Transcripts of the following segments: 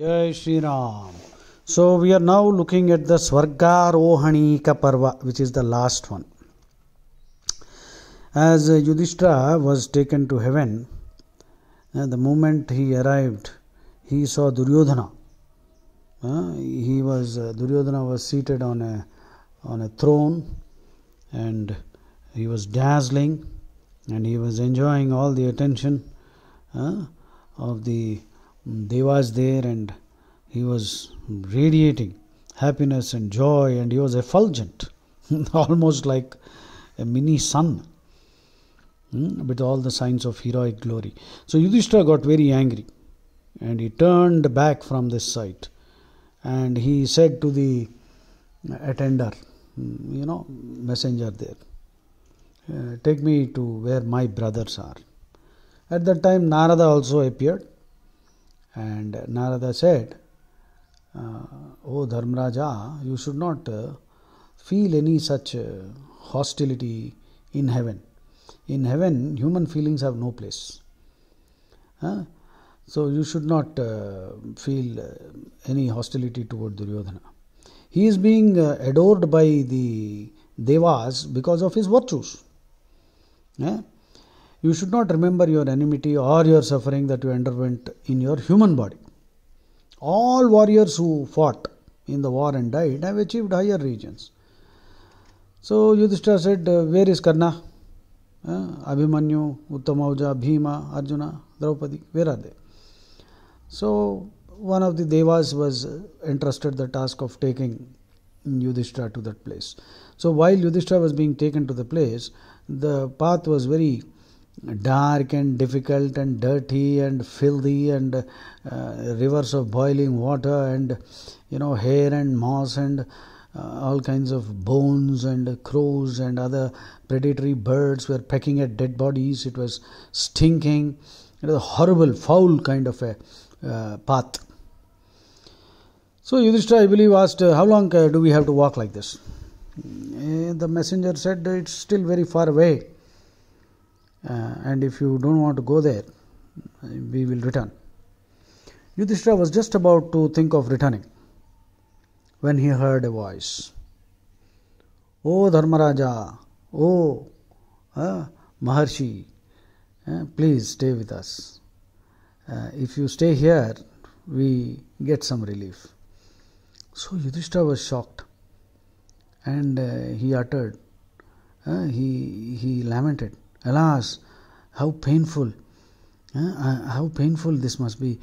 Jai Shri Ram. So we are now looking at the Swargarohanika Parva, which is the last one. As Yudhishthira was taken to heaven, the moment he arrived, he saw Duryodhana. Duryodhana was seated on a throne, and he was dazzling, and he was enjoying all the attention of the Devas there, and he was radiating happiness and joy, and he was effulgent, almost like a mini sun, with all the signs of heroic glory. So Yudhishthira got very angry, and he turned back from this sight, and he said to the attender, messenger there, take me to where my brothers are. At that time Narada also appeared, and Narada said, O Dharmaraja, you should not feel any such hostility in heaven. In heaven, human feelings have no place. So you should not feel any hostility toward Duryodhana. He is being adored by the Devas because of his virtues. You should not remember your enmity or your suffering that you underwent in your human body. All warriors who fought in the war and died have achieved higher regions. So Yudhishthira said, where is Karna? Abhimanyu, Uttamauja, Bhima, Arjuna, Draupadi, where are they? So one of the Devas was entrusted the task of taking Yudhishthira to that place. So while Yudhishthira was being taken to the place, the path was very dark and difficult and dirty and filthy, and rivers of boiling water, and hair and moss, and all kinds of bones, and crows and other predatory birds were pecking at dead bodies. It was stinking. It was a horrible, foul kind of a path. So Yudhishthira, I believe, asked, how long do we have to walk like this? The messenger said, it's still very far away, and if you don't want to go there, we will return. Yudhishthira was just about to think of returning when he heard a voice. O Dharmaraja, O Maharshi, please stay with us. If you stay here, we get some relief. So Yudhishthira was shocked, and he uttered, he lamented, alas, how painful this must be.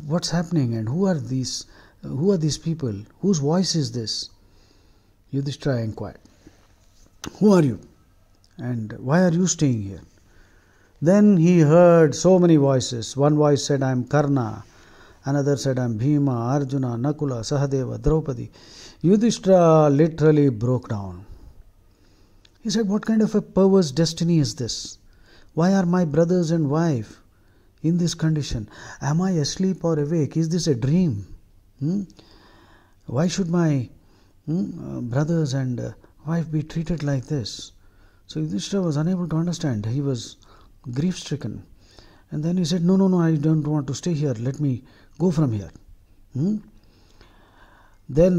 What's happening, and who are these people? Whose voice is this? Yudhishthira inquired, who are you, and why are you staying here? Then he heard so many voices. One voice said, I am Karna. Another said, I am Bhima, Arjuna, Nakula, Sahadeva, Draupadi. Yudhishthira literally broke down. He said, what kind of a perverse destiny is this? Why are my brothers and wife in this condition? Am I asleep or awake? Is this a dream? Why should my brothers and wife be treated like this? So Yudhishthira was unable to understand. He was grief-stricken. And then he said, no, I don't want to stay here. Let me go from here. The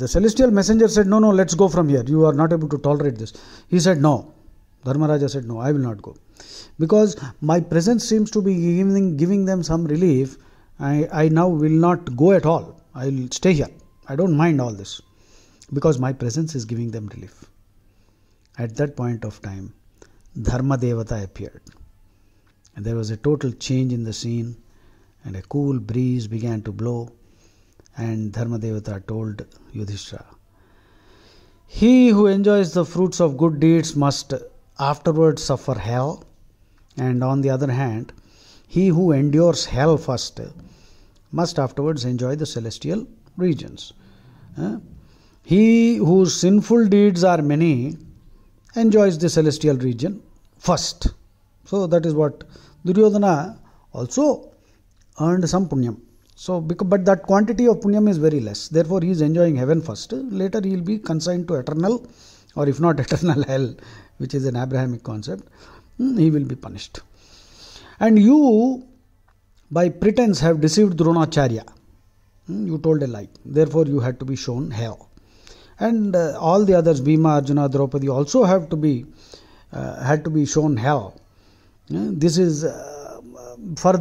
celestial messenger said, no, let's go from here. You are not able to tolerate this. He said, no. Dharmaraja said, no, I will not go. Because my presence seems to be giving them some relief. I now will not go at all. I will stay here. I don't mind all this, because my presence is giving them relief. At that point of time, Dharma Devata appeared. And there was a total change in the scene, and a cool breeze began to blow, and Dharma Devata told Yudhishthira, he who enjoys the fruits of good deeds must afterwards suffer hell, and on the other hand, he who endures hell first must afterwards enjoy the celestial regions. He whose sinful deeds are many enjoys the celestial region first. So that is what Duryodhana also earned some punyam. So, but that quantity of punyam is very less. Therefore, he is enjoying heaven first. Later, he will be consigned to eternal, or if not eternal, hell, which is an Abrahamic concept. He will be punished. And you by pretense have deceived Dronacharya. You told a lie. Therefore, you had to be shown hell. And all the others, Bhima, Arjuna, Draupadi, also had to be shown hell. This is for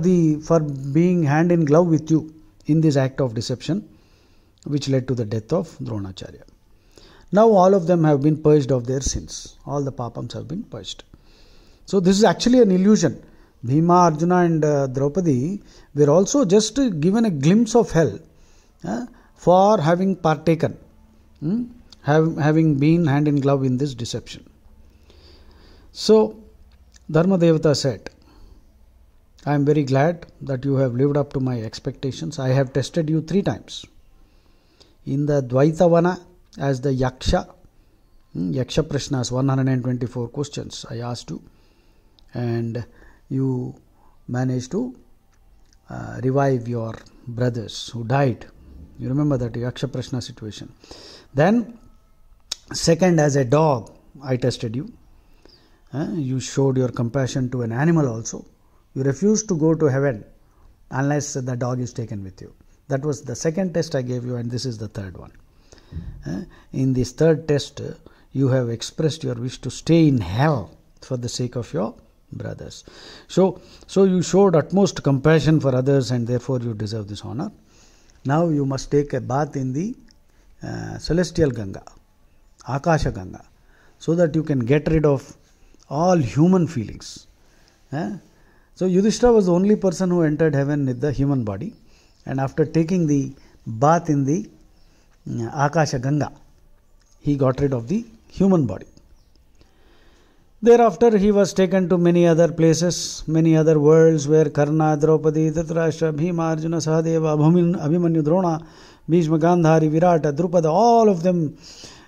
being hand in glove with you in this act of deception, which led to the death of Dronacharya. Now all of them have been purged of their sins. All the papams have been purged. So this is actually an illusion. Bhima, Arjuna and Draupadi were also just given a glimpse of hell for having partaken, having been hand in glove in this deception. So Dharma Devata said, I am very glad that you have lived up to my expectations. I have tested you 3 times. In the Dvaitavana, as the Yaksha Prashnas, 124 questions I asked you, and you managed to revive your brothers who died. You remember that Yaksha Prashna situation. Then, second, as a dog, I tested you. You showed your compassion to an animal also. You refused to go to heaven unless the dog is taken with you. That was the second test I gave you, and this is the third one. In this third test, you have expressed your wish to stay in hell for the sake of your brothers. So you showed utmost compassion for others, and therefore you deserve this honor. Now you must take a bath in the celestial Ganga, Akasha Ganga, so that you can get rid of all human feelings. So Yudhishthira was the only person who entered heaven with the human body, and after taking the bath in the Akasha Ganga, he got rid of the human body. Thereafter he was taken to many other places, many other worlds where Karna, Draupadi, Dhritarashtra, Bhima, Arjuna, Sahadeva, Abhimanyu, Drona, Bhishma, Gandhari, Virata, Drupada, all of them,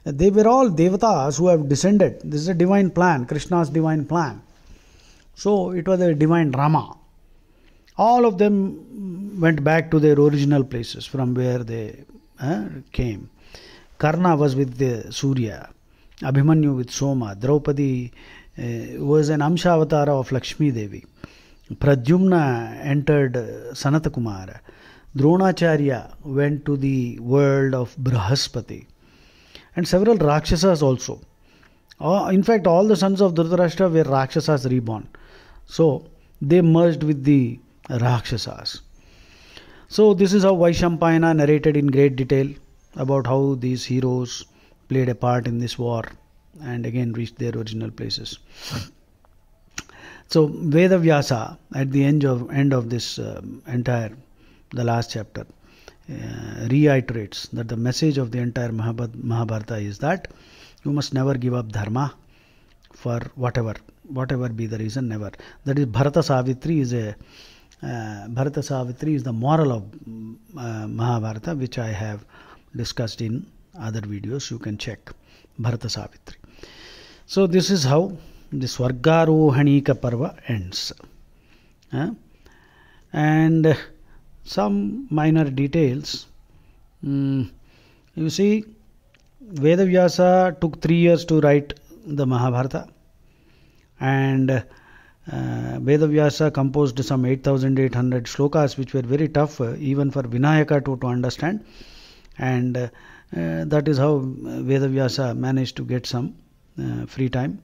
they were all devatas who have descended. This is a divine plan, Krishna's divine plan. So it was a divine Rama. All of them went back to their original places from where they came. Karna was with the Surya, Abhimanyu with Soma, Draupadi was an Amsha Avatara of Lakshmi Devi, Pradyumna entered Sanata Kumara, Dronacharya went to the world of Brahaspati, and several Rakshasas also. In fact, all the sons of Dhritarashtra were Rakshasas reborn. So they merged with the Rakshasas. So this is how Vaishampayana narrated in great detail about how these heroes played a part in this war and again reached their original places. So Vedavyasa at the end of this the last chapter reiterates that the message of the entire Mahabharata is that you must never give up dharma for whatever be the reason, never. That is Bharata Savitri is the moral of Mahabharata, which I have discussed in other videos. You can check Bharata Savitri. So this is how the Swargarohanika Parva ends. And some minor details. You see, Vedavyasa took 3 years to write the Mahabharata, and Vedavyasa composed some 8,800 slokas, which were very tough even for Vinayaka to understand, and that is how Vedavyasa managed to get some free time,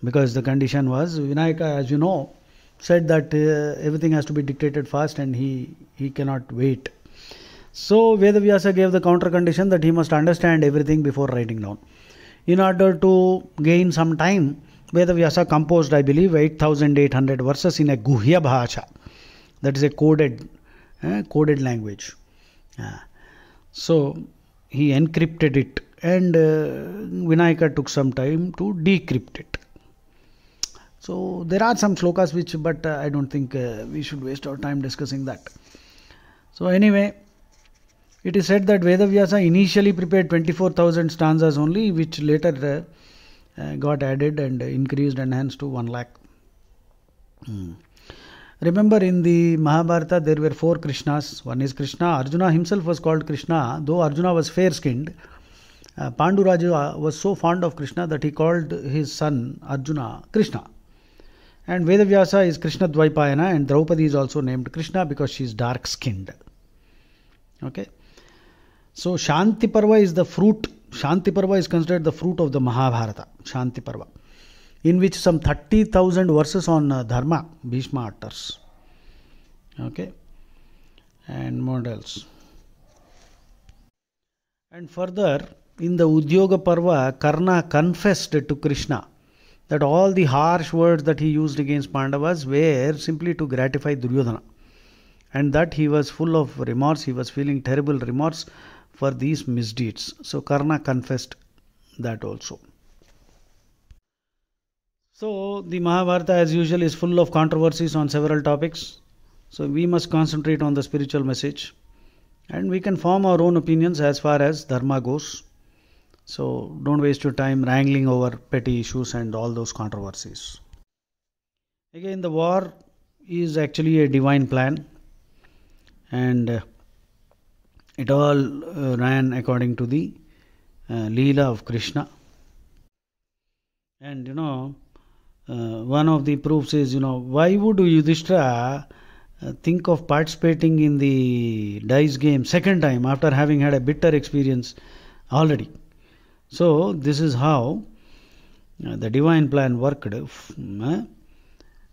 because the condition was Vinayaka, as you know, said that everything has to be dictated fast and he cannot wait. So Vedavyasa gave the counter condition that he must understand everything before writing down. In order to gain some time, Vedavyasa composed, I believe, 8,800 verses in a Guhya Bhasha, that is a coded language. So he encrypted it, and Vinayaka took some time to decrypt it. So there are some slokas but I don't think we should waste our time discussing that. So anyway, it is said that Vedavyasa initially prepared 24,000 stanzas only, which later got added and increased, enhanced to 1 lakh. Remember, in the Mahabharata there were 4 Krishnas. One is Krishna. Arjuna himself was called Krishna, though Arjuna was fair-skinned. Panduraja was so fond of Krishna that he called his son Arjuna Krishna. And Vedavyasa is Krishna Dvaipayana, and Draupadi is also named Krishna because she is dark skinned. Okay. So Shanti Parva is the fruit. Shanti Parva is considered the fruit of the Mahabharata, Shanti Parva, in which some 30,000 verses on Dharma Bhishma utters. Okay. And what else? And further, in the Udyoga Parva, Karna confessed to Krishna that all the harsh words that he used against Pandavas were simply to gratify Duryodhana, and that he was full of remorse, he was feeling terrible remorse for these misdeeds. So Karna confessed that also. So the Mahabharata, as usual, is full of controversies on several topics. So we must concentrate on the spiritual message, and we can form our own opinions as far as Dharma goes. So don't waste your time wrangling over petty issues and all those controversies. Again, the war is actually a divine plan, and it all ran according to the Leela of Krishna. And one of the proofs is, why would Yudhishthira think of participating in the dice game second time after having had a bitter experience already? So this is how the divine plan worked. And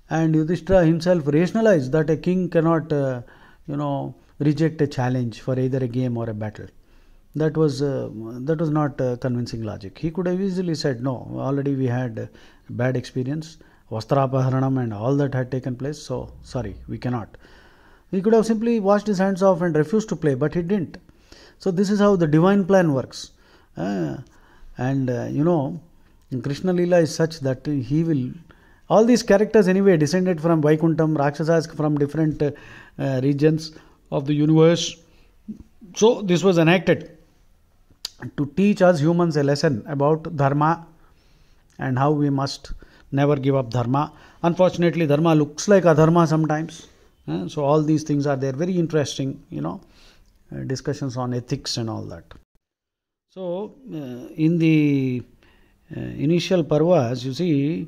Yudhishthira himself rationalized that a king cannot, reject a challenge for either a game or a battle. That was not convincing logic. He could have easily said, no, already we had a bad experience, Vastrapaharanam and all that had taken place, so sorry, we cannot. He could have simply washed his hands off and refused to play, but he didn't. So this is how the divine plan works. Krishna Leela is such that he will... All these characters anyway descended from Vaikuntham, Rakshasas from different regions of the universe. So this was enacted to teach us humans a lesson about Dharma and how we must never give up Dharma. Unfortunately, Dharma looks like Adharma sometimes. So all these things are there. Very interesting, discussions on ethics and all that. So, in the initial parvas, you see,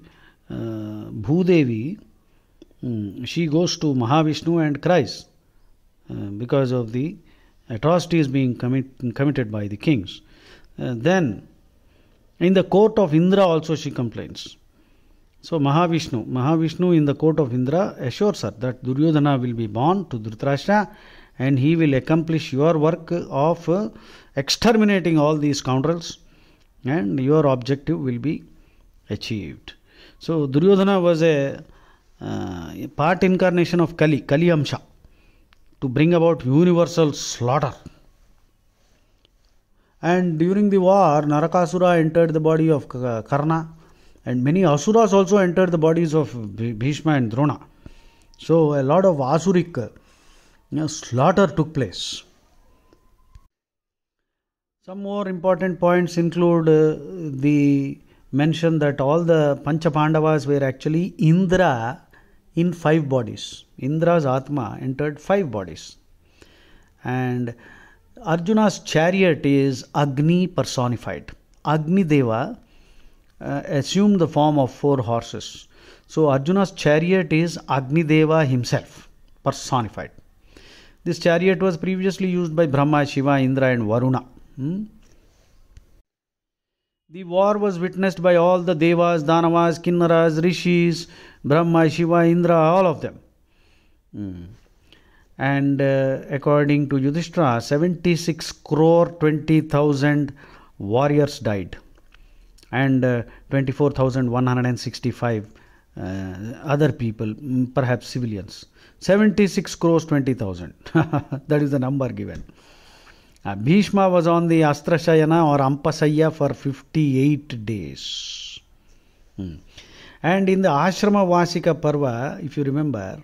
Bhudevi, she goes to Mahavishnu and cries because of the atrocities being committed by the kings. Then, in the court of Indra also she complains. So, Mahavishnu in the court of Indra assures her that Duryodhana will be born to Dhritarashtra and he will accomplish your work of exterminating all these scoundrels, and your objective will be achieved. So Duryodhana was a part incarnation of Kali Amsha, to bring about universal slaughter. And during the war, Narakasura entered the body of Karna, and many Asuras also entered the bodies of Bhishma and Drona. So a lot of Asuric slaughter took place. Some more important points include the mention that all the Pancha Pandavas were actually Indra in 5 bodies. Indra's Atma entered 5 bodies. And Arjuna's chariot is Agni personified. Agni Deva assumed the form of 4 horses. So Arjuna's chariot is Agni Deva himself personified. This chariot was previously used by Brahma, Shiva, Indra and Varuna. The war was witnessed by all the Devas, Danavas, Kinnaras, Rishis, Brahma, Shiva, Indra, all of them. And according to Yudhishthira, 76 crore 20,000 warriors died, and 24,165 other people, perhaps civilians. 76 crores 20,000. That is the number given. Bhishma was on the Astrashayana or Ampasaya for 58 days. And in the Ashrama Vasika Parva, if you remember,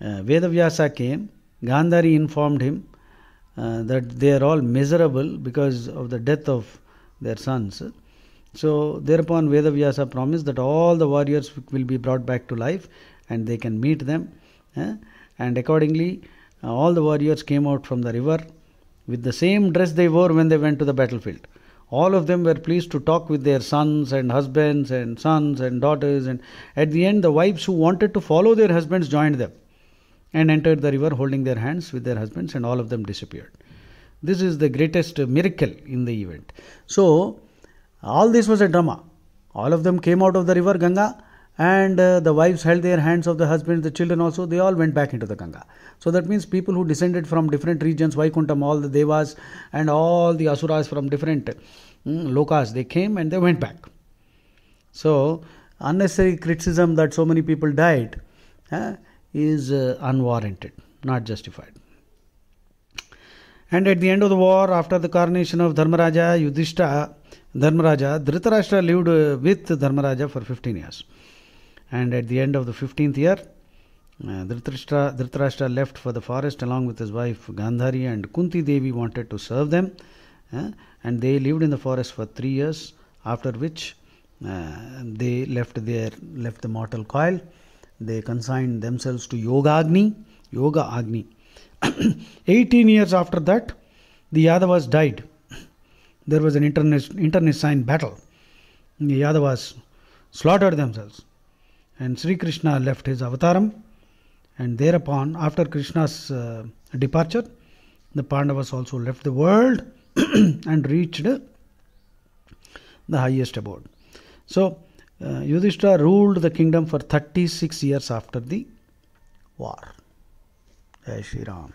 Vedavyasa came, Gandhari informed him that they are all miserable because of the death of their sons. So thereupon Vedavyasa promised that all the warriors will be brought back to life and they can meet them. And accordingly, all the warriors came out from the river with the same dress they wore when they went to the battlefield. All of them were pleased to talk with their sons and husbands and sons and daughters, and at the end the wives who wanted to follow their husbands joined them and entered the river holding their hands with their husbands, and all of them disappeared. This is the greatest miracle in the event. So all this was a drama. All of them came out of the river Ganga, and the wives held their hands of the husbands, the children also, they all went back into the Ganga. So that means people who descended from different regions, Vaikuntham, all the Devas and all the Asuras from different lokas, they came and they went back. So unnecessary criticism that so many people died is unwarranted, not justified. And at the end of the war, after the coronation of Dharmaraja, Dhritarashtra lived with Dharmaraja for 15 years. And at the end of the 15th year, Dhritarashtra left for the forest along with his wife Gandhari, and Kunti Devi wanted to serve them. And they lived in the forest for 3 years, after which they left the mortal coil. They consigned themselves to Yoga Agni. 18 years after that, the Yadavas died. There was an internecine battle. The Yadavas slaughtered themselves, and Sri Krishna left his avataram, and thereupon, after Krishna's departure, the Pandavas also left the world and reached the highest abode. So Yudhishthira ruled the kingdom for 36 years after the war. Jai Shri Ram.